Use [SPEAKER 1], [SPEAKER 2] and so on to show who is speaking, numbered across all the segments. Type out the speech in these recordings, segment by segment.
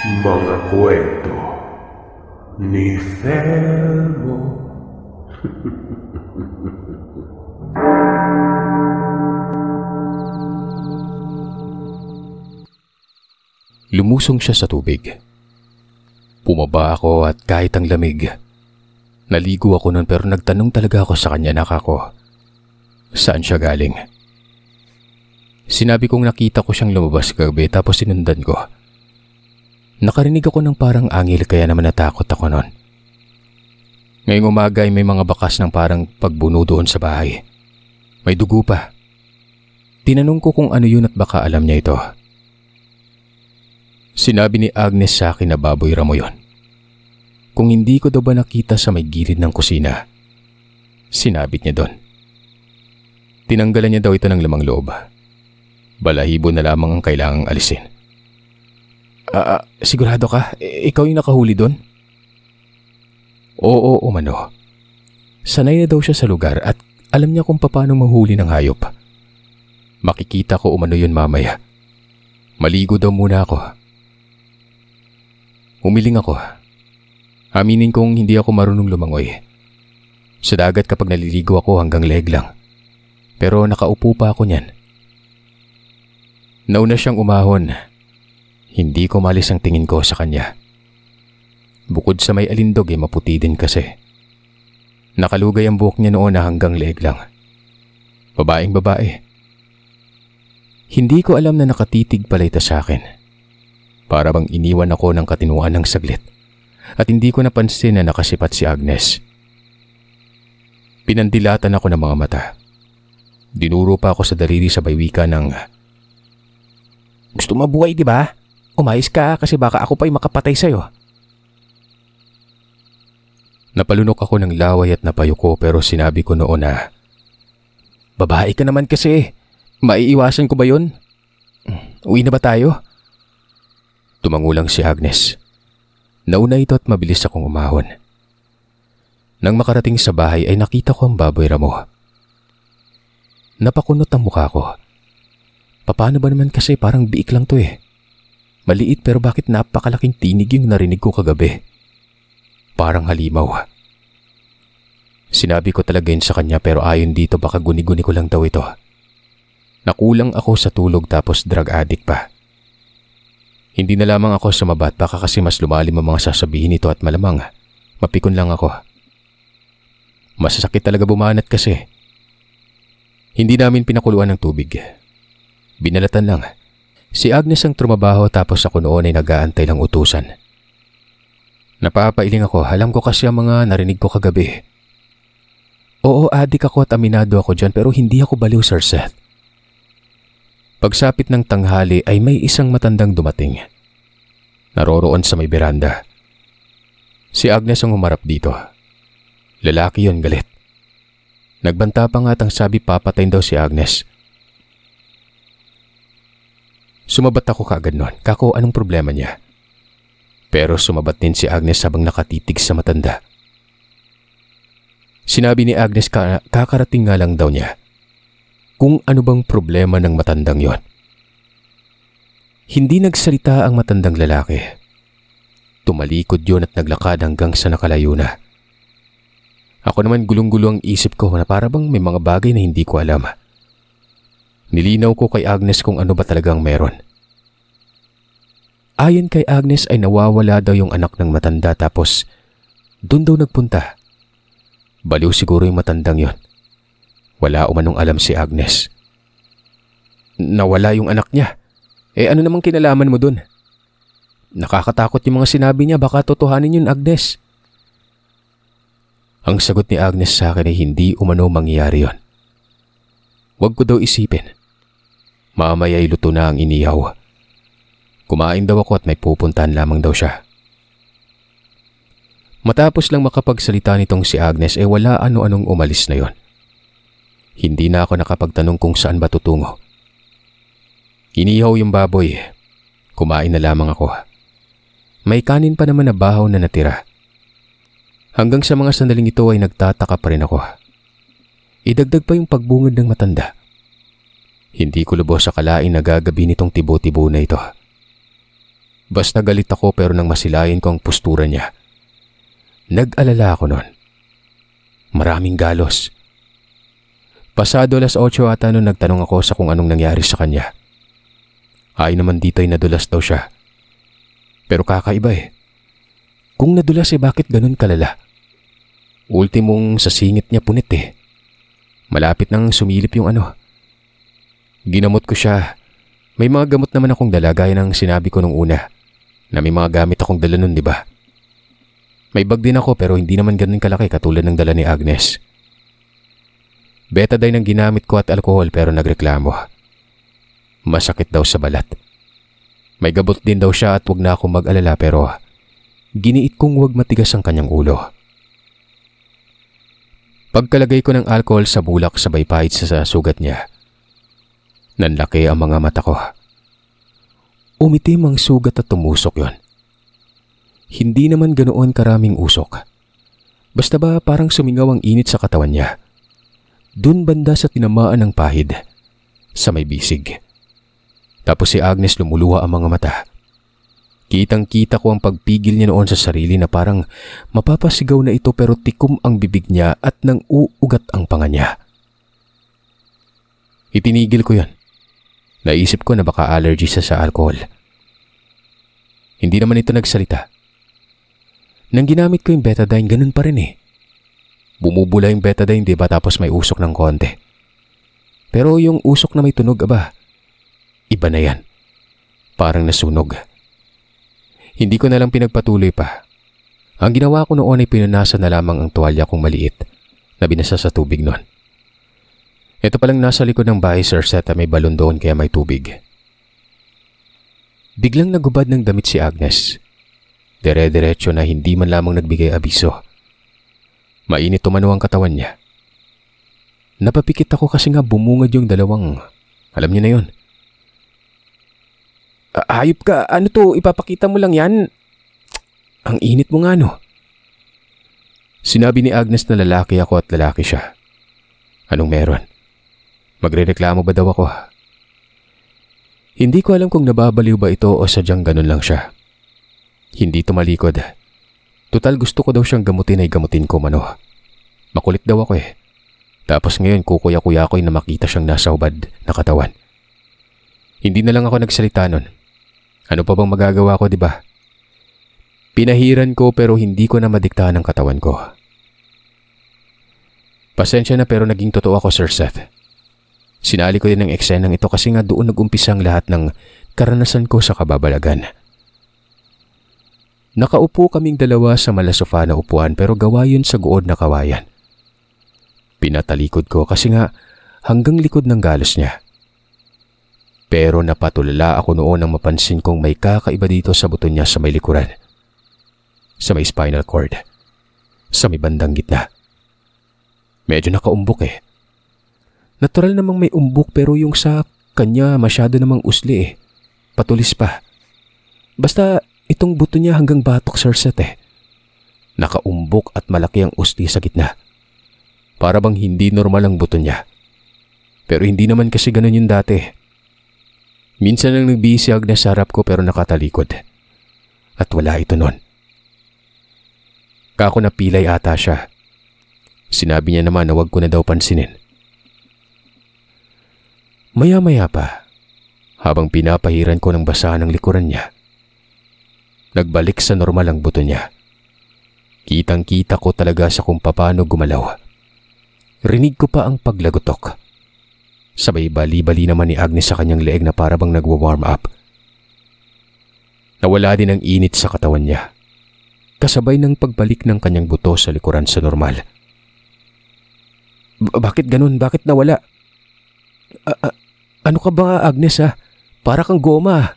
[SPEAKER 1] Mga kwento ni Felmo.
[SPEAKER 2] Lumusong siya sa tubig. Pumaba ako at kahit ang lamig, naligo ako noon pero nagtanong talaga ako sa kanya nakako. Saan siya galing? Sinabi kong nakita ko siyang lumabas kagabi tapos sinundan ko. Nakarinig ako ng parang angil kaya naman natakot ako noon. Ngayong umaga ay may mga bakas ng parang pagbuno doon sa bahay. May dugo pa. Tinanong ko kung ano yun at baka alam niya ito. Sinabi ni Agnes sa akin na baboy ramo yun. Kung hindi ko daw ba nakita sa may gilid ng kusina. Sinabit niya doon. Tinanggalan niya daw ito ng lamang loob. Balahibo na lamang ang kailangang alisin. Sigurado ka? Ikaw yung nakahuli doon? Oo, umano. Sanay na daw siya sa lugar at alam niya kung paano mahuli ng hayop. Makikita ko umano yun mamaya. Maligo daw muna ako. Umiling ako. Aminin kong hindi ako marunong lumangoy. Sa dagat kapag naliligo ako hanggang leeg lang. Pero nakaupo pa ako niyan. Nauna siyang umahon. Hindi ko malis ang tingin ko sa kanya. Bukod sa may alindog ay maputi din kasi. Nakalugay ang buhok niya noon na hanggang leeg lang. Babaeng babae. Hindi ko alam na nakatitig pala ito sa akin. Para bang iniwan ako ng katinuan ng saglit. At hindi ko napansin na nakasipat si Agnes. Pinandilatan ako ng mga mata. Dinuro pa ako sa daliri sa baywika ng, "Gusto mabuhay, di ba? Umayos ka kasi baka ako pa'y makapatay sa'yo." Napalunok ako ng laway at napayuko pero sinabi ko noon na, "Babae ka naman kasi. Maiiwasan ko ba yun? Uwi na ba tayo?" Tumangulang si Agnes. Nauna ito at mabilis akong umahon. Nang makarating sa bahay ay nakita ko ang baboy ramo. Napakunot ang mukha ko. Paano ba naman kasi parang biik lang to eh. Maliit pero bakit napakalaking tinig yung narinig ko kagabi? Parang halimaw. Sinabi ko talaga yun sa kanya pero ayon dito baka guni-guni ko lang daw ito. Nakulang ako sa tulog tapos drug addict pa. Hindi na lamang ako sumabat baka kasi mas lumalim ang mga sasabihin nito at malamang mapikon lang ako. Masasakit talaga bumanat kasi. Hindi namin pinakuluan ng tubig. Binalatan lang. Si Agnes ang trumabaho tapos ako noon ay nag-aantay lang utusan. Napapailing ako, alam ko kasi ang mga narinig ko kagabi. Oo, adik ako at aminado ako dyan pero hindi ako baliw, Sir Seth. Pagsapit ng tanghali ay may isang matandang dumating. Naroroon sa may beranda. Si Agnes ang humarap dito. Lalaki yon, galit. Nagbanta pa nga at ang sabi papatayin daw si Agnes. Sumabat ako kaagad noon. Kako, anong problema niya? Pero sumabat din si Agnes habang nakatitig sa matanda. Sinabi ni Agnes kakarating nga lang daw niya. Kung ano bang problema ng matandang yon. Hindi nagsalita ang matandang lalaki. Tumalikod yon at naglakad hanggang sa nakalayo na. Ako naman gulong-gulo ang isip ko na para bang may mga bagay na hindi ko alam. Nilinaw ko kay Agnes kung ano ba talagang meron. Ayon kay Agnes ay nawawala daw yung anak ng matanda tapos doon daw nagpunta. Baliw siguro yung matandang yon. Wala umanong alam si Agnes. Nawala yung anak niya. Ano namang kinalaman mo doon? Nakakatakot yung mga sinabi niya, baka totohanin yun, Agnes. Ang sagot ni Agnes sa akin ay hindi umano mangyayari yon. Huwag ko daw isipin. Mamaya ay luto na ang inihaw. Kumain daw ako at may pupuntahan lamang daw siya. Matapos lang makapagsalita nitong si Agnes wala ano-anong umalis na yon. Hindi na ako nakapagtanong kung saan ba tutungo. Inihaw yung baboy. Kumain na lamang ako. May kanin pa naman na bahaw na natira. Hanggang sa mga sandaling ito ay nagtataka pa rin ako. Idagdag pa yung pagbungad ng matanda. Hindi ko lubos akalain na gagabi nitong tibo-tibo na ito. Basta galit ako pero nang masilayan ko ang postura niya. Nag-alala ako noon. Maraming galos. Pasado 8:00 ata noon nagtanong ako sa kung anong nangyari sa kanya. Ay naman dito ay nadulas daw siya. Pero kakaiba eh. Kung nadulas bakit ganun kalala? Ultimong sa singit niya punit eh. Malapit nang sumilip yung ano. Ginamot ko siya. May mga gamot naman akong dala gaya ng sinabi ko nung una. Na may mga gamit akong dala nun, di ba? May bag din ako pero hindi naman ganun kalaki katulad ng dala ni Agnes. Betadine ang ginamit ko at alkohol pero nagreklamo. Masakit daw sa balat. May gabot din daw siya at wag na akong mag-alala pero giniit kong wag matigas ang kanyang ulo. Pagkalagay ko ng alcohol sa bulak sabay pahit sa sugat niya. Nanlaki ang mga mata ko. Umitim ang sugat at tumusok yon. Hindi naman ganoon karaming usok. Basta ba parang sumingaw ang init sa katawan niya. Dun banda sa tinamaan ng pahid. Sa may bisig. Tapos si Agnes lumuluha ang mga mata. Kitang-kita ko ang pagpigil niya noon sa sarili na parang mapapasigaw na ito pero tikom ang bibig niya at nang uugat ang panga niya. Itinigil ko yon. Naisip ko na baka allergy siya sa alcohol. Hindi naman ito nagsalita. Nang ginamit ko yung betadine, ganun pa rin eh. Bumubula yung betadine, diba, tapos may usok ng konti. Pero yung usok na may tunog, iba na yan. Parang nasunog. Hindi ko na lang pinagpatuloy pa. Ang ginawa ko noon ay pinunasan na lamang ang tuwalya kong maliit na binasa sa tubig noon. Ito palang nasa likod ng bahay, Sir Seth, may balon doon kaya may tubig. Biglang nagubad ng damit si Agnes. Dire-diretso na hindi man lamang nagbigay abiso. Mainit tumano ang katawan niya. Napapikit ako kasi nga bumungad yung dalawang, alam niyo na yun. Hayop ka, ano to, ipapakita mo lang yan. Ang init mo nga no. Sinabi ni Agnes na lalaki ako at lalaki siya. Anong meron? Magrereklamo ba daw ako? Hindi ko alam kung nababaliw ba ito o sadyang ganun lang siya. Hindi tumalikod. Tutal gusto ko daw siyang gamutin ay gamutin ko mano. Makulit daw ako eh. Tapos ngayon kukuya-kuya ko na makita siyang nasa hubad na katawan. Hindi na lang ako nagsalita nun. Ano pa bang magagawa ko, di ba? Pinahiran ko pero hindi ko na madiktahan ang katawan ko. Pasensya na pero naging totoo ako, Sir Seth. Sinali ko din ang eksenang ito kasi nga doon nag-umpisa ang lahat ng karanasan ko sa kababalagan. Nakaupo kaming dalawa sa malasofa na upuan pero gawa yun sa good na kawayan. Pinatalikod ko kasi nga hanggang likod ng galos niya. Pero napatulala ako noon nang mapansin kong may kakaiba dito sa buto niya sa may likuran. Sa may spinal cord. Sa may bandang gitna. Medyo nakaumbok eh. Natural namang may umbok pero yung sa kanya masyado namang usli eh. Patulis pa. Basta itong buto niya hanggang batok, Sir Seth eh. Nakaumbok at malaki ang usli sa gitna. Para bang hindi normal ang buto niya. Pero hindi naman kasi ganun yung dati. Minsan lang nagbihisi Agnes sa harap ko pero nakatalikod. At wala ito nun. Kako napilay ata siya. Sinabi niya naman na wag ko na daw pansinin. Maya-maya pa, habang pinapahiran ko ng basahan ng likuran niya, nagbalik sa normal ang buto niya. Kitang-kita ko talaga sa kung paano gumalaw. Rinig ko pa ang paglagotok. Sabay bali-bali naman ni Agnes sa kanyang leeg na para bang nagwa-warm up. Nawala din ang init sa katawan niya. Kasabay ng pagbalik ng kanyang buto sa likuran sa normal. Bakit ganun? Bakit nawala? Ano ka ba, Agnes ha? Para kang goma.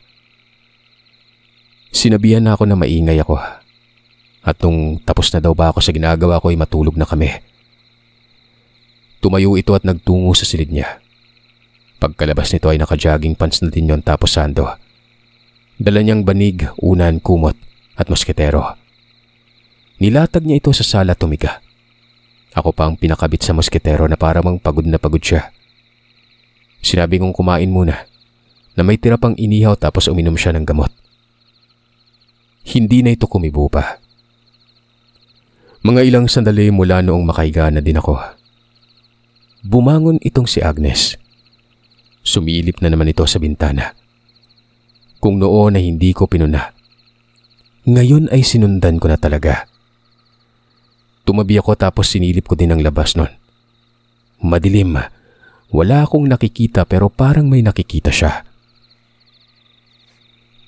[SPEAKER 2] Sinabihan na ako na maingay ako. At nung tapos na daw ba ako sa ginagawa ko ay matulog na kami. Tumayo ito at nagtungo sa silid niya. Pagkalabas nito ay naka-jogging pants na din yon tapos sando. Dala niyang banig, unan, kumot at mosketero. Nilatag niya ito sa sala tumiga. Ako pa ang pinakabit sa mosketero na parang pagod na pagod siya. Sinabi kong kumain muna na may tira pang inihaw tapos uminom siya ng gamot. Hindi na ito kumibo pa. Mga ilang sandali mula noong makahiga na din ako. Bumangon itong si Agnes. Sumilip na naman ito sa bintana. Kung noon ay hindi ko pinuna, ngayon ay sinundan ko na talaga. Tumabi ako tapos sinilip ko din ang labas nun. Madilim. Wala akong nakikita pero parang may nakikita siya.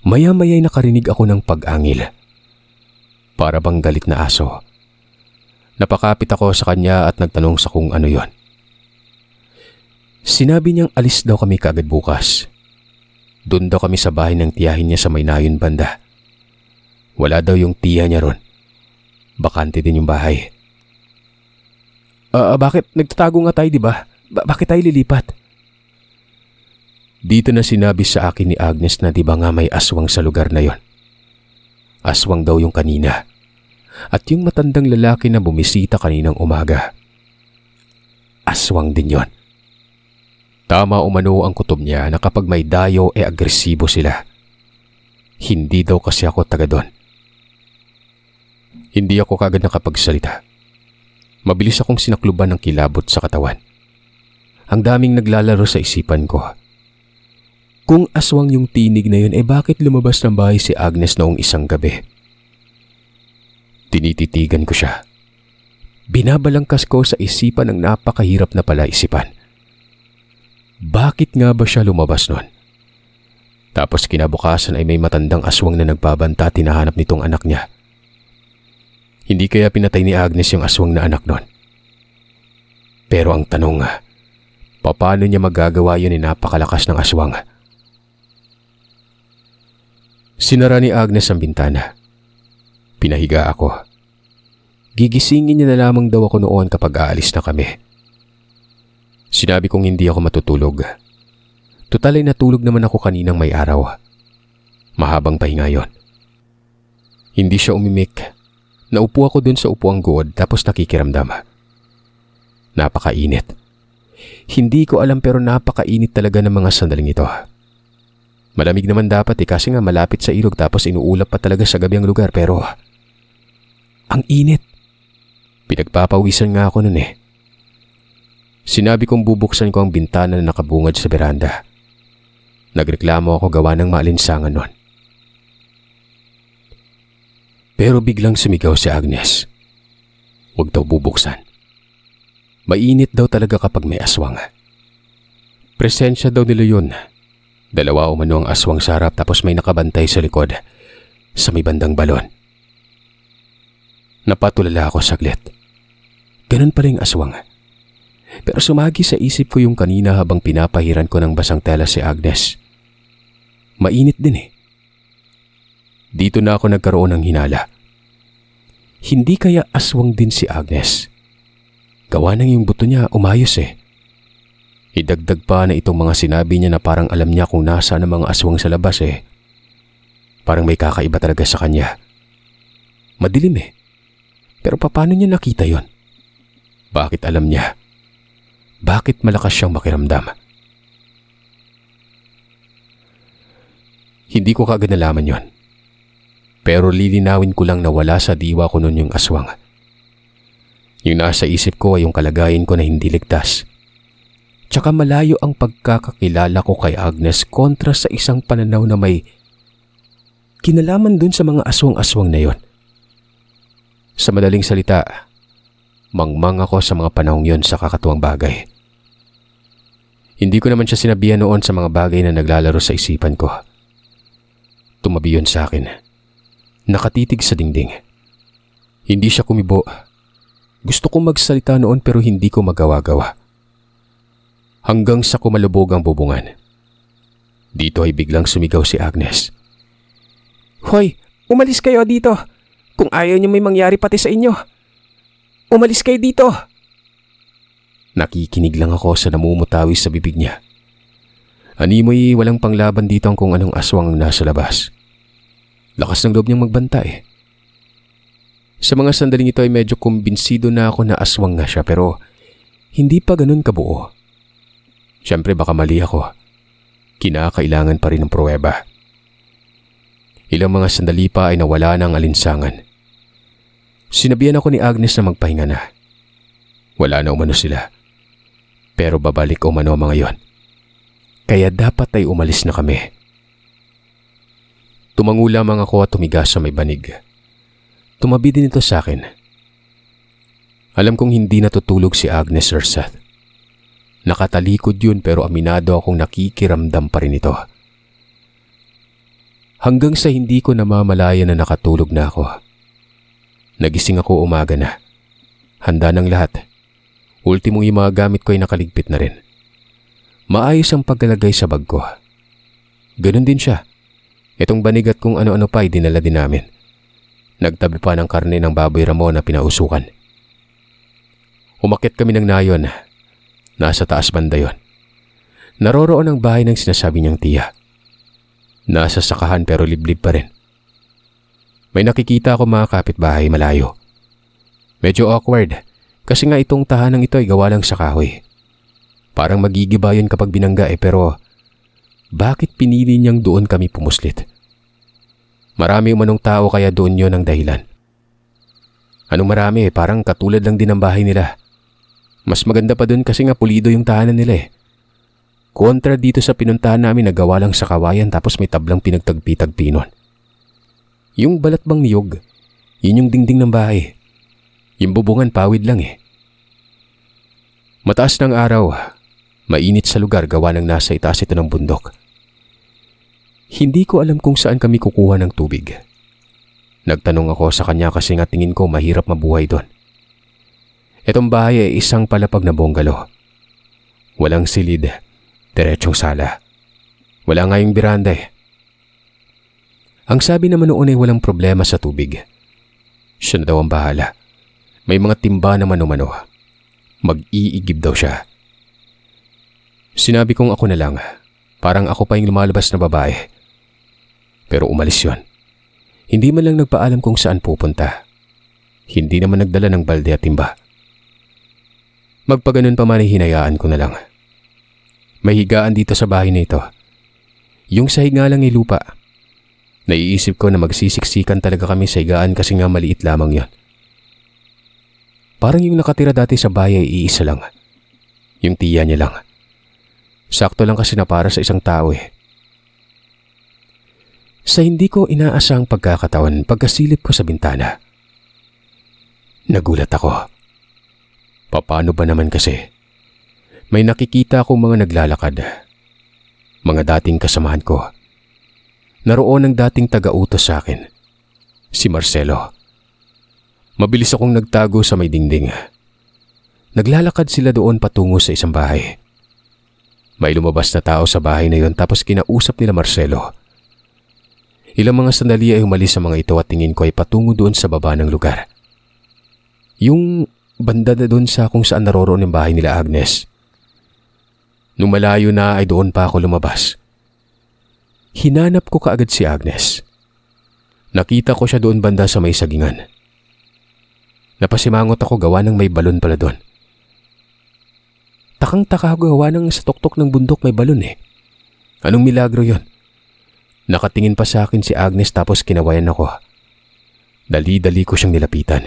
[SPEAKER 2] Maya-maya'y nakarinig ako ng pag-angil. Para bang galit na aso. Napakapit ako sa kanya at nagtanong sa kung ano yon. Sinabi niyang alis daw kami kaagad bukas. Doon daw kami sa bahay ng tiyahin niya sa Maynayon banda. Wala daw yung tiya niya ron. Bakante din yung bahay. Bakit? Nagtatago nga tayo, di ba? Bakit tayo lilipat? Dito na sinabi sa akin ni Agnes na di ba nga may aswang sa lugar na yon. Aswang daw yung kanina. At yung matandang lalaki na bumisita kaninang umaga. Aswang din yon. Tama umano ang kutob niya na kapag may dayo agresibo sila. Hindi daw kasi ako taga doon. Hindi ako kagad nakapagsalita. Mabilis akong sinakluban ng kilabot sa katawan. Ang daming naglalaro sa isipan ko. Kung aswang yung tinig na yun, bakit lumabas ng bahay si Agnes noong isang gabi? Tinititigan ko siya. Binabalangkas ko sa isipan ang napakahirap na palaisipan. Bakit nga ba siya lumabas nun? Tapos kinabukasan ay may matandang aswang na nagbabanta at hinahanap nitong anak niya. Hindi kaya pinatay ni Agnes yung aswang na anak nun? Pero ang tanong, paano niya magagawa yun napakalakas ng aswang? Sinara ni Agnes ang bintana. Pinahiga ako. Gigisingin niya na lamang daw ako noon kapag aalis na kami. Sinabi kong hindi ako matutulog. Tutal ay natulog naman ako kaninang may araw. Mahabang pahinga yon. Hindi siya umimik. Naupo ako dun sa upuang good tapos nakikiramdam. Napakainit. Hindi ko alam pero napakainit talaga ng mga sandaling ito. Malamig naman dapat kasi nga malapit sa ilog tapos inuulap pa talaga sa gabi ang lugar pero ang init. Pinagpapawisan nga ako nun Sinabi kong bubuksan ko ang bintana na nakabungad sa beranda. Nagreklamo ako gawa ng maalinsangan nun. Pero biglang sumigaw si Agnes. Huwag daw bubuksan. Mainit daw talaga kapag may aswang. Presensya daw nila yun. Dalawa umano ang aswang sa harap tapos may nakabantay sa likod sa may bandang balon. Napatulala ako saglit. Ganun pa rin aswang. Pero sumagi sa isip ko yung kanina habang pinapahiran ko ng basang tela si Agnes. Mainit din Dito na ako nagkaroon ng hinala. Hindi kaya aswang din si Agnes? Gawa ng yung buto niya umayos Idagdag pa na itong mga sinabi niya na parang alam niya kung nasaan ang mga aswang sa labas Parang may kakaiba talaga sa kanya. Madilim Pero paano niya nakita yon? Bakit alam niya? Bakit malakas siyang makiramdam? Hindi ko kaagad nalaman yon. Pero lilinawin ko lang na wala sa diwa ko nun yung aswang. Yung nasa isip ko ay yung kalagayan ko na hindi ligtas. Tsaka malayo ang pagkakakilala ko kay Agnes kontra sa isang pananaw na may kinalaman dun sa mga aswang-aswang na yon. Sa madaling salita, mangmang ako sa mga panahong yon sa kakatuwang bagay. Hindi ko naman siya sinabihan noon sa mga bagay na naglalaro sa isipan ko. Tumabi yun sa akin. Nakatitig sa dingding. Hindi siya kumibo. Gusto kong magsalita noon pero hindi ko magawa-gawa. Hanggang sa kumalubog ang bubungan. Dito ay biglang sumigaw si Agnes. Hoy, umalis kayo dito. Kung ayaw niyo may mangyari pati sa inyo. Umalis kayo dito. Nakikinig lang ako sa namumutawis sa bibig niya. Animoy walang panglaban dito ang kung anong aswang ang nasa labas. Lakas ng loob niyang magbantay. Sa mga sandaling ito ay medyo kumbinsido na ako na aswang nga siya pero hindi pa ganun kabuo. Siyempre baka mali ako. Kinakailangan pa rin ng pruweba. Ilang mga sandali pa ay nawala ng alinsangan. Sinabihan ako ni Agnes na magpahinga na. Wala na umano sila. Pero babalik umano ang mga yon. Kaya dapat ay umalis na kami. Tumango lamang ako at tumigas sa may banig. Tumabi din ito sa akin. Alam kong hindi natutulog si Agnes, Sir Seth. Nakatalikod yun pero aminado akong nakikiramdam pa rin ito. Hanggang sa hindi ko namamalayan na nakatulog na ako. Nagising ako umaga na. Handa ng lahat. Ultimong yung mga gamit ko ay nakaligpit na rin. Maayos ang paglalagay sa bag ko. Ganun din siya. Itong banig at kung ano-ano pa ay dinala din namin. Nagtabi pa ng karne ng baboy Ramon na pinausukan. Umakyat kami ng nayon. Nasa taas banda yon. Naroroon ang bahay ng sinasabi niyang tiya. Nasa sakahan pero liblib pa rin. May nakikita ako mga kapitbahay malayo. Medyo awkward kasi nga itong tahanang ito ay gawa lang sa kahoy. Parang magigibayan kapag binangga pero bakit pinili niyang doon kami pumuslit? Marami umanong tao kaya doon yon ang dahilan. Anong marami? Parang katulad lang din ng bahay nila. Mas maganda pa doon kasi nga pulido yung tahanan nila eh. Kontra dito sa pinuntahan namin na gawa lang sa kawayan tapos may tablang pinagtagpi-tagpi nun. Yung balat bang niyog, yun yung dingding ng bahay. Yung bubungan pawid lang eh. Mataas ng araw, mainit sa lugar gawa ng nasa itaas ito ng bundok. Hindi ko alam kung saan kami kukuha ng tubig. Nagtanong ako sa kanya kasi nga tingin ko mahirap mabuhay doon. Itong bahay ay isang palapag na bungalow. Walang silid, diretsong sala. Wala nga yung biranda eh. Ang sabi naman noon ay walang problema sa tubig. Siya na daw ang bahala. May mga timba naman umano. Mag-iigib daw siya. Sinabi kong ako na lang. Parang ako pa yung lumalabas na babae. Pero umalis yon. Hindi man lang nagpaalam kung saan pupunta. Hindi naman nagdala ng balde at timba. Magpaganon pa man ay hinayaan ko na lang. May higaan dito sa bahay na ito. Yung sahig nga lang ay lupa. Naiisip ko na magsisiksikan talaga kami sa higaan kasi nga maliit lamang yon. Parang yung nakatira dati sa bahay ay iisa lang. Yung tiya niya lang. Sakto lang kasi na para sa isang tao eh. Sa hindi ko inaasang pagkakataon pagkasilip ko sa bintana. Nagulat ako. Paano ba naman kasi? May nakikita akong mga naglalakad. Mga dating kasamahan ko. Naroon ang dating taga-utos sa akin. Si Marcelo. Mabilis akong nagtago sa may dingding. Naglalakad sila doon patungo sa isang bahay. May lumabas na tao sa bahay na yon tapos kinausap nila Marcelo. Ilang mga sandali ay umalis sa mga ito at tingin ko ay patungo doon sa baba ng lugar. Yung banda na doon sa kung saan naroroon ang bahay nila Agnes. Nung malayo na ay doon pa ako lumabas. Hinanap ko kaagad si Agnes. Nakita ko siya doon banda sa may sagingan. Napasimangot ako gawa ng may balon pala doon. Takang-taka ako gawa ng sa tuktok ng bundok may balon eh. Anong milagro yon? Nakatingin pa sa akin si Agnes tapos kinawayan ako. Dali-dali ko siyang nilapitan.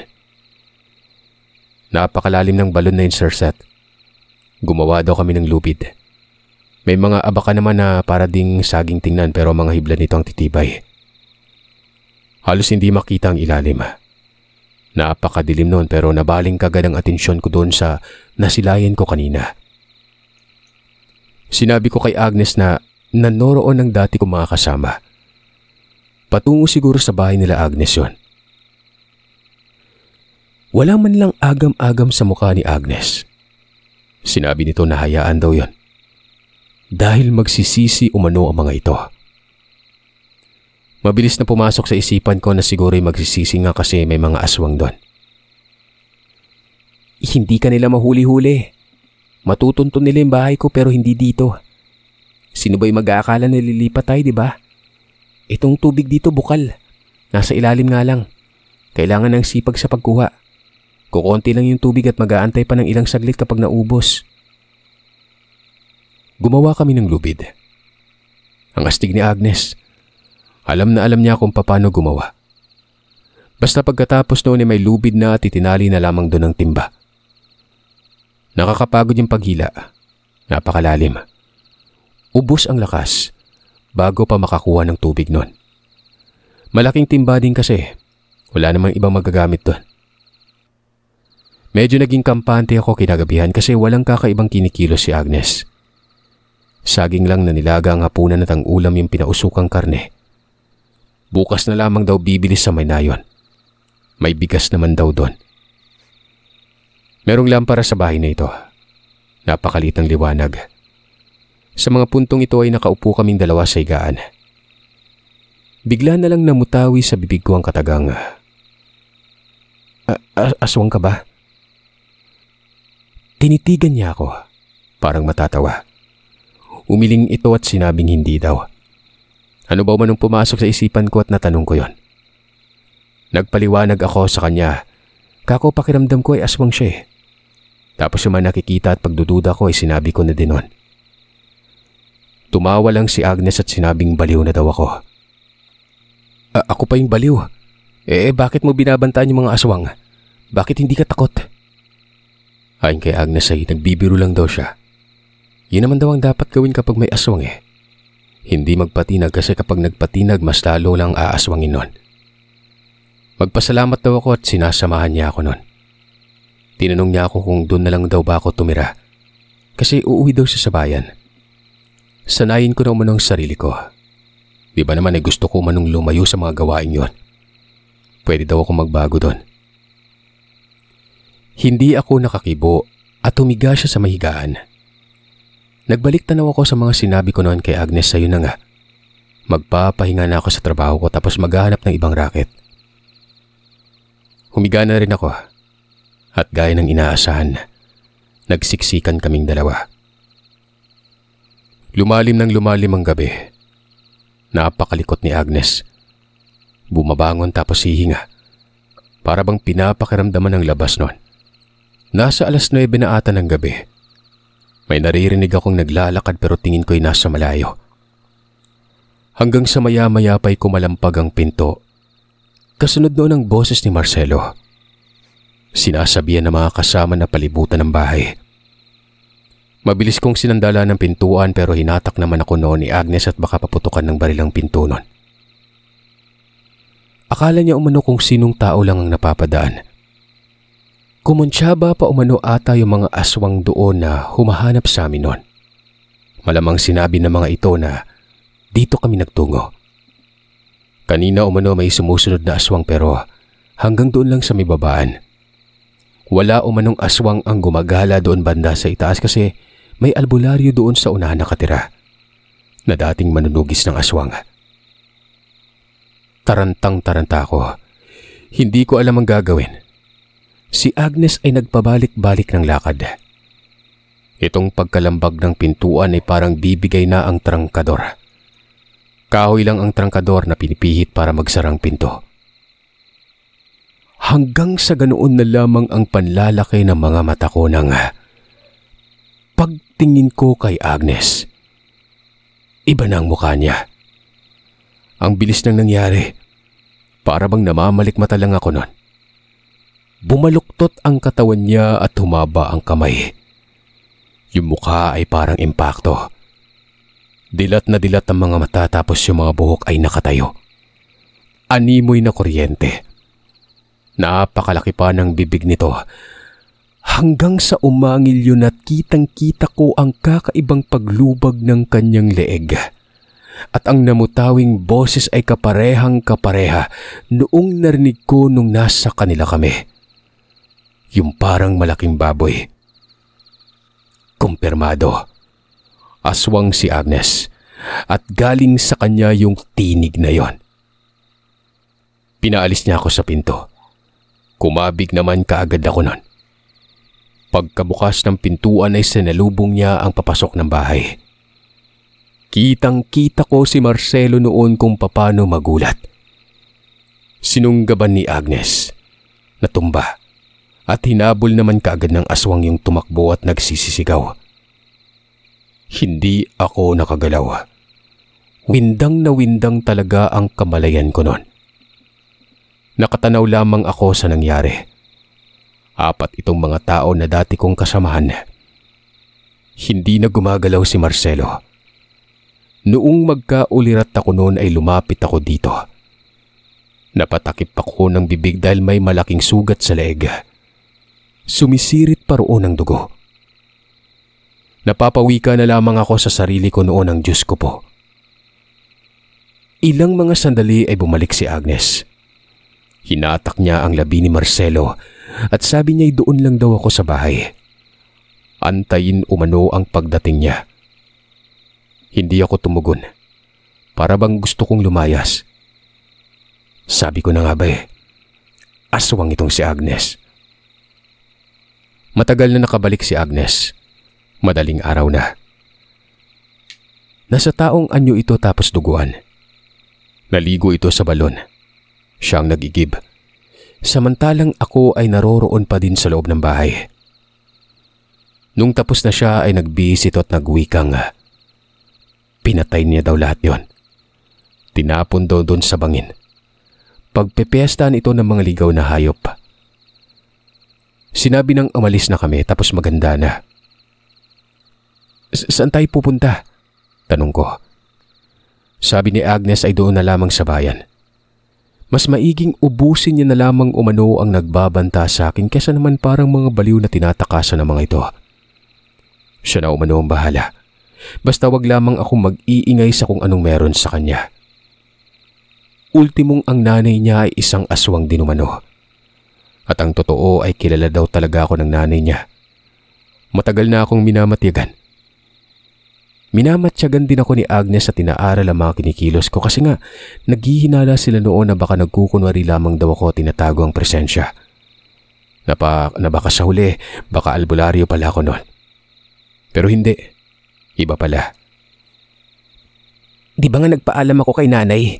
[SPEAKER 2] Napakalalim ng balon na yun, Sir Seth. Gumawa daw kami ng lubid. May mga abaka naman na para ding saging tingnan pero mga hibla nito ang titibay. Halos hindi makita ang ilalim. Napakadilim noon pero nabaling kagad ang atensyon ko doon sa nasilayan ko kanina. Sinabi ko kay Agnes na nanoroon ng dati kong mga kasama. Patungo siguro sa bahay nila Agnes yon. Wala man lang agam-agam sa mukha ni Agnes. Sinabi nito na hayaan daw yon. Dahil magsisisi umano ang mga ito. Mabilis na pumasok sa isipan ko na siguro'y magsisisi nga kasi may mga aswang doon. Hindi ka nila mahuli-huli. Matutunto nila yung bahay ko pero hindi dito. Sino ba'y mag-aakala na lilipat tayo, di ba? Itong tubig dito bukal. Nasa ilalim nga lang. Kailangan ng sipag sa pagkuha. Kukunti lang yung tubig at mag-aantay pa ng ilang saglit kapag naubos. Gumawa kami ng lubid. Ang astig ni Agnes. Alam na alam niya kung paano gumawa. Basta pagkatapos noon ay may lubid na at itinali na lamang doon ang timba. Nakakapagod yung paghila. Napakalalim. Ubos ang lakas bago pa makakuha ng tubig noon. Malaking timba din kasi. Wala namang ibang magagamit doon. Medyo naging kampante ako kinagabihan kasi walang kakaibang kinikilos si Agnes. Saging lang na nilaga ang hapunan at ang ulam yung pinausukang karne. Bukas na lamang daw bibili sa may nayon. May bigas naman daw doon. Merong lampara sa bahay na ito. Napakalitang liwanag. Sa mga puntong ito ay nakaupo kaming dalawa sa higaan. Bigla na lang namutawi sa bibig ko ang katagang, aswang ka ba? Tinitigan niya ako, parang matatawa. Umiling ito at sinabing hindi daw. Ano ba manong pumasok sa isipan ko at natanong ko yon? Nagpaliwanag ako sa kanya. Kako pakiramdam ko ay aswang siya eh. Tapos yung mga nakikita at pagdududa ko ay sinabi ko na din nun. Tumawa lang si Agnes at sinabing baliw na daw ako. Ako pa yung baliw. Bakit mo binabantaan yung mga aswang? Bakit hindi ka takot? Ayon kay Agnes ay nagbibiro lang daw siya. Yun naman daw ang dapat gawin kapag may aswang eh. Hindi magpatinag kasi kapag nagpatinag mas lalo lang aaswangin nun. Magpasalamat daw ako at sinasamahan niya ako nun. Tinanong niya ako kung doon na lang daw ba ako tumira. Kasi uuwi daw siya sa bayan. Sanayin ko na umanong sarili ko. Di ba naman ay gusto ko umanong lumayo sa mga gawain yon. Pwede daw ako magbago doon. Hindi ako nakakibo at humiga siya sa mahigaan. Nagbalik tanaw ako sa mga sinabi ko noon kay Agnes sa yun na nga. Magpapahinga na ako sa trabaho ko tapos maghahanap ng ibang racket. Humiga na rin ako at gaya ng inaasahan, nagsiksikan kaming dalawa. Lumalim ng lumalim ang gabi. Napakalikot ni Agnes. Bumabangon tapos hihinga. Para bang pinapakiramdaman ng labas noon. Nasa 9:00 na ata ng gabi. May naririnig akong naglalakad pero tingin ko'y nasa malayo. Hanggang sa maya-maya pa'y kumalampag ang pinto. Kasunod noon ang boses ni Marcelo. Sinasabihan ng mga kasama na palibutan ng bahay. Mabilis kong sinandala ng pintuan pero hinatak naman ako noon ni Agnes at baka paputukan ng barilang pinto noon. Akala niya umano kung sinong tao lang ang napapadaan. Kumuntsaba pa umano ata yung mga aswang doon na humahanap sa amin noon. Malamang sinabi ng mga ito na dito kami nagtungo. Kanina umano may sumusunod na aswang pero hanggang doon lang sa may babaan. Wala umanong aswang ang gumagala doon banda sa itaas kasi may albularyo doon sa unahan nakatira na dating manunugis ng aswang. Tarantang-taranta ako. Hindi ko alam ang gagawin. Si Agnes ay nagpabalik-balik ng lakad. Itong pagkalambag ng pintuan ay parang bibigay na ang trangkador. Kahoy lang ang trangkador na pinipihit para magsarang pinto. Hanggang sa ganoon na lamang ang panlalaki ng mga mata ko nang pagtingin ko kay Agnes. Iba na ang mukha niya. Ang bilis nang nangyari. Para bang namamalikmata lang ako nun. Bumaluktot ang katawan niya at humaba ang kamay. Yung mukha ay parang impakto. Dilat na dilat ang mga mata tapos yung mga buhok ay nakatayo. Animoy na kuryente. Napakalaki pa ng bibig nito. Hanggang sa umangil yun at kitang-kita ko ang kakaibang paglubag ng kanyang leeg. At ang namutawing boses ay kaparehang-kapareha noong narinig ko nung nasa kanila kami. Yung parang malaking baboy. Kumpirmado. Aswang si Agnes at galing sa kanya yung tinig na yon. Pinaalis niya ako sa pinto. Kumabig naman kaagad ako nun. Pagkabukas ng pintuan ay sinalubong niya ang papasok ng bahay. Kitang-kita ko si Marcelo noon kung paano magulat. Sinunggaban ni Agnes. Natumba. At hinabol naman kaagad ng aswang yung tumakbo at nagsisisigaw. Hindi ako nakagalaw. Windang na windang talaga ang kamalayan ko noon. Nakatanaw lamang ako sa nangyari. 4 itong mga tao na dati kong kasamahan. Hindi na gumagalaw si Marcelo. Noong magkaulirat ako noon ay lumapit ako dito. Napatakip ako ng bibig dahil may malaking sugat sa leeg. Sumisirit pa roon ang dugo. Napapawika na lamang ako sa sarili ko noon ng Diyos ko po. Ilang mga sandali ay bumalik si Agnes. Hinatak niya ang labi ni Marcelo at sabi niya doon lang daw ako sa bahay. Antayin umano ang pagdating niya. Hindi ako tumugon. Para bang gusto kong lumayas. Sabi ko na nga ba aswang itong si Agnes. Matagal na nakabalik si Agnes. Madaling araw na. Nasa taong anyo ito tapos duguan. Naligo ito sa balon. Siya ang nagigib. Samantalang ako ay naroroon pa din sa loob ng bahay. Nung tapos na siya ay nagbisito at nagwikang pinatay niya daw lahat yon. Tinapon daw doon sa bangin. Pagpepestaan ito ng mga ligaw na hayop. Sinabi nang umalis na kami tapos maganda na. Saan tayo pupunta? Tanong ko. Sabi ni Agnes ay doon na lamang sa bayan. Mas maiging ubusin niya na lamang umano ang nagbabanta sa akin kesa naman parang mga baliw na tinatakasan ng mga ito. Siya na umano ang bahala. Basta wag lamang akong mag-iingay sa kung anong meron sa kanya. Ultimong ang nanay niya ay isang aswang din umano. At ang totoo ay kilala daw talaga ako ng nanay niya. Matagal na akong minamatyagan. Minamatyagan din ako ni Agnes sa tinaaral ang mga kinikilos ko kasi nga naghihinala sila noon na baka nagkukunwari lamang daw ako tinatago ang presensya. Na baka sa huli, baka albularyo pala ako noon. Pero hindi. Iba pala. Di ba nga nagpaalam ako kay nanay?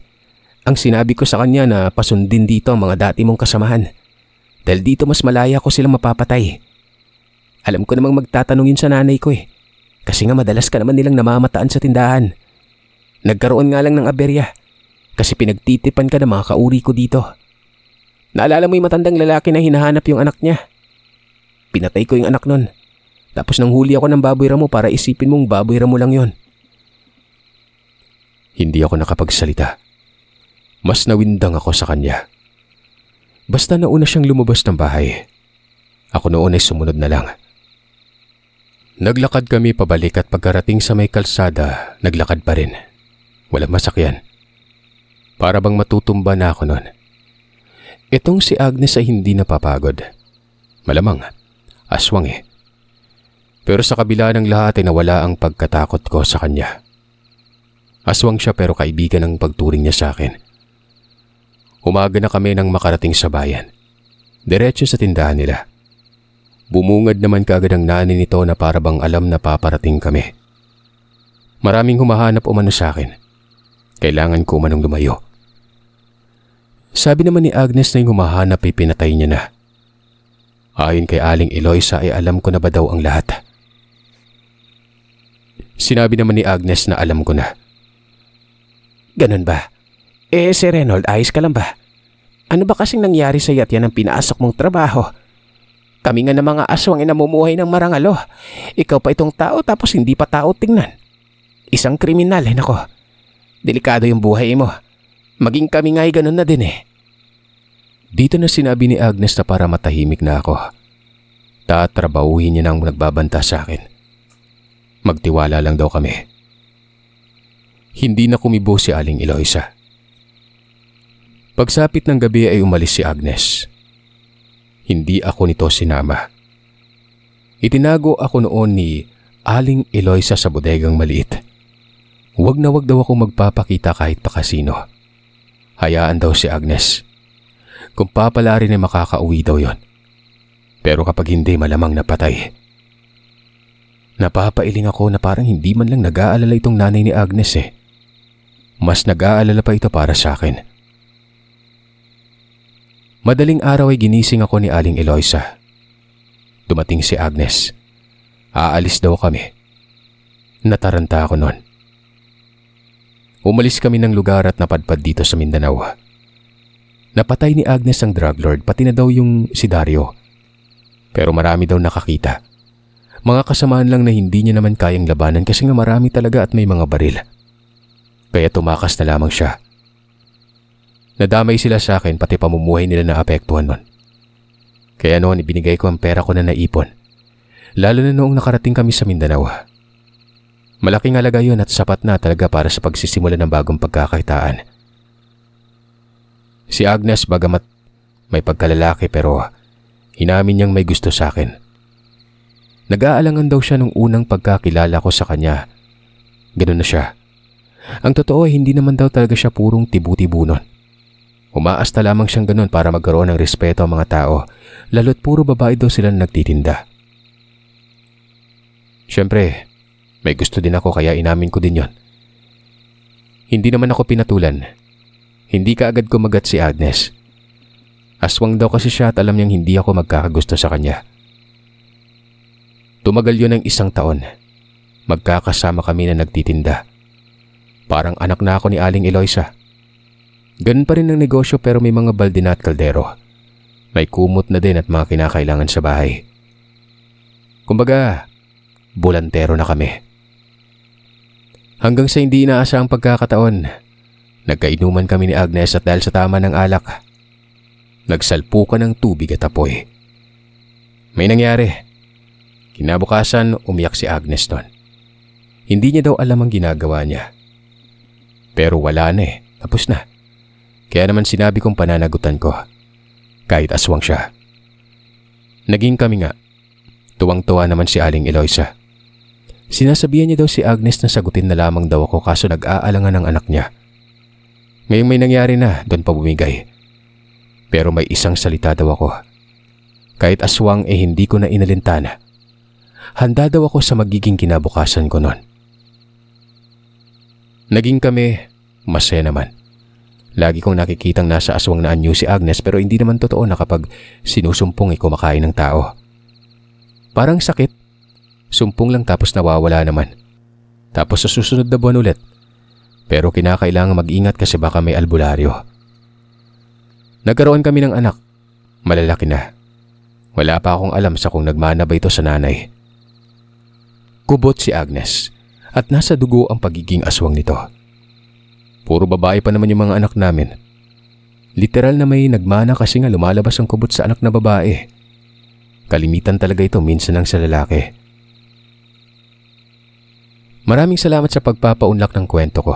[SPEAKER 2] Ang sinabi ko sa kanya na pasundin dito ang mga dati mong kasamahan. Dahil dito mas malaya ko silang mapapatay. Alam ko namang magtatanungin sa nanay ko Kasi nga madalas ka naman nilang namamataan sa tindahan. Nagkaroon nga lang ng aberya. Kasi pinagtitipan ka ng mga kauri ko dito. Naalala mo yung matandang lalaki na hinahanap yung anak niya? Pinatay ko yung anak nun. Tapos nang huli ako ng baboy ramo para isipin mong baboy ramo lang yon. Hindi ako nakapagsalita. Mas nawindang ako sa kanya. Basta nauna siyang lumabas ng bahay. Ako noon ay sumunod na lang. Naglakad kami pabalik at pagkarating sa may kalsada, naglakad pa rin. Walang masakyan. Para bang matutumba na ako noon. Itong si Agnes ay hindi napapagod. Malamang, aswang Pero sa kabila ng lahat ay nawala ang pagkatakot ko sa kanya. Aswang siya pero kaibigan ang pagturing niya sa akin. Umaga na kami nang makarating sa bayan. Diretso sa tindahan nila. Bumungad naman kaagad ang nanay nito na para bang alam na paparating kami. Maraming humahanap umano sa akin. Kailangan ko umanong lumayo. Sabi naman ni Agnes na yung humahanap ay pinatay niya na. Ayon kay Aling Eloisa ay alam ko na ba daw ang lahat. Sinabi naman ni Agnes na alam ko na. Ganun ba? Si Reynold, ayos ka lang ba? Ano ba kasing nangyari sa at yan ang pinaasok mong trabaho? Kami nga na mga aswang ay namumuhay ng marangalo. Ikaw pa itong tao tapos hindi pa tao tingnan. Isang kriminal nako. Delikado yung buhay mo. Maging kami nga ay ganun na din Dito na sinabi ni Agnes na para matahimik na ako. Tatrabahuhin niya nang nagbabanta sa akin. Magtiwala lang daw kami. Hindi na kumibo si Aling Eloisa. Pagsapit ng gabi ay umalis si Agnes. Hindi ako nito sinama. Itinago ako noon ni Aling Eloisa sa bodegang maliit. Wag na wag daw ako magpapakita kahit pa kasino. Hayaan daw si Agnes. Kung papala rin ay makakauwi daw yon. Pero kapag hindi malamang napatay. Napapailing ako na parang hindi man lang nag-aalala itong nanay ni Agnes Mas nag-aalala pa ito para sa akin. Madaling araw ay ginising ako ni Aling Eloisa. Dumating si Agnes. Aalis daw kami. Nataranta ako noon. Umalis kami ng lugar at napadpad dito sa Mindanao. Napatay ni Agnes ang drug lord, pati na daw yung si Dario. Pero marami daw nakakita. Mga kasamaan lang na hindi niya naman kayang labanan kasi nga marami talaga at may mga baril. Kaya tumakas na lamang siya. Nadamay sila sa akin pati pamumuhay nila na apektuhan nun. Kaya noon ibinigay ko ang pera ko na naipon. Lalo na noong nakarating kami sa Mindanao. Malaking halaga yun at sapat na talaga para sa pagsisimula ng bagong pagkakakitaan. Si Agnes bagamat may pagkalalaki pero inamin niyang may gusto sa akin. Nag-aalangan daw siya nung unang pagkakilala ko sa kanya. Ganun na siya. Ang totoo ay hindi naman daw talaga siya purong tibu-tibu nun. Umaasta lamang siyang ganun para magkaroon ng respeto ang mga tao, lalo't puro babae daw sila nagtitinda. Siyempre, may gusto din ako kaya inamin ko din yon. Hindi naman ako pinatulan. Hindi kaagad kumagat si Agnes. Aswang daw kasi siya at alam niyang hindi ako magkakagusto sa kanya. Tumagal yun ng 1 taon. Magkakasama kami na nagtitinda. Parang anak na ako ni Aling Eloisa. Ganun pa rin ang negosyo pero may mga baldina at kaldero. May kumot na din at mga kinakailangan sa bahay. Kumbaga, bulantero na kami. Hanggang sa hindi inaasahang pagkakataon, nagkainuman kami ni Agnes at dahil sa tama ng alak, nagsalpukan ng tubig at apoy. May nangyari. Kinabukasan, umiyak si Agnes doon. Hindi niya daw alam ang ginagawa niya. Pero wala na eh, tapos na. Kaya naman sinabi kong pananagutan ko, kahit aswang siya. Naging kami nga. Tuwang-tuwa naman si Aling Eloisa. Sinasabihan niya daw si Agnes na sagutin na lamang daw ako kaso nag-aalangan ng anak niya. Ngayong may nangyari na, doon pa bumigay. Pero may isang salita daw ako. Kahit aswang eh hindi ko na inalintana. Handa daw ako sa magiging kinabukasan ko noon. Naging kami, masaya naman. Lagi kong nakikitang nasa aswang na anyo si Agnes pero hindi naman totoo na kapag sinusumpong ay kumakain ng tao. Parang sakit. Sumpong lang tapos nawawala naman. Tapos sa susunod na buwan ulit. Pero kinakailangan mag-ingat kasi baka may albularyo. Nagkaroon kami ng anak. Malalaki na. Wala pa akong alam sa kung nagmana ba ito sa nanay. Kubot si Agnes at nasa dugo ang pagiging aswang nito. Puro babae pa naman yung mga anak namin. Literal na may nagmana kasi nga lumalabas ang kubot sa anak na babae. Kalimitan talaga ito minsan lang sa lalaki. Maraming salamat sa pagpapaunlak ng kwento ko.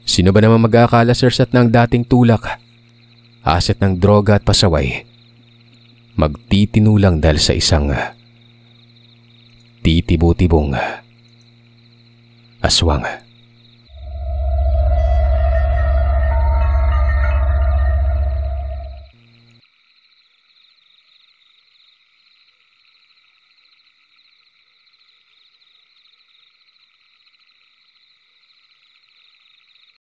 [SPEAKER 2] Sino ba naman mag-aakala sirsat ng dating tulak, aset ng droga at pasaway, magtitinulang dahil sa isang titibo-tibong aswang.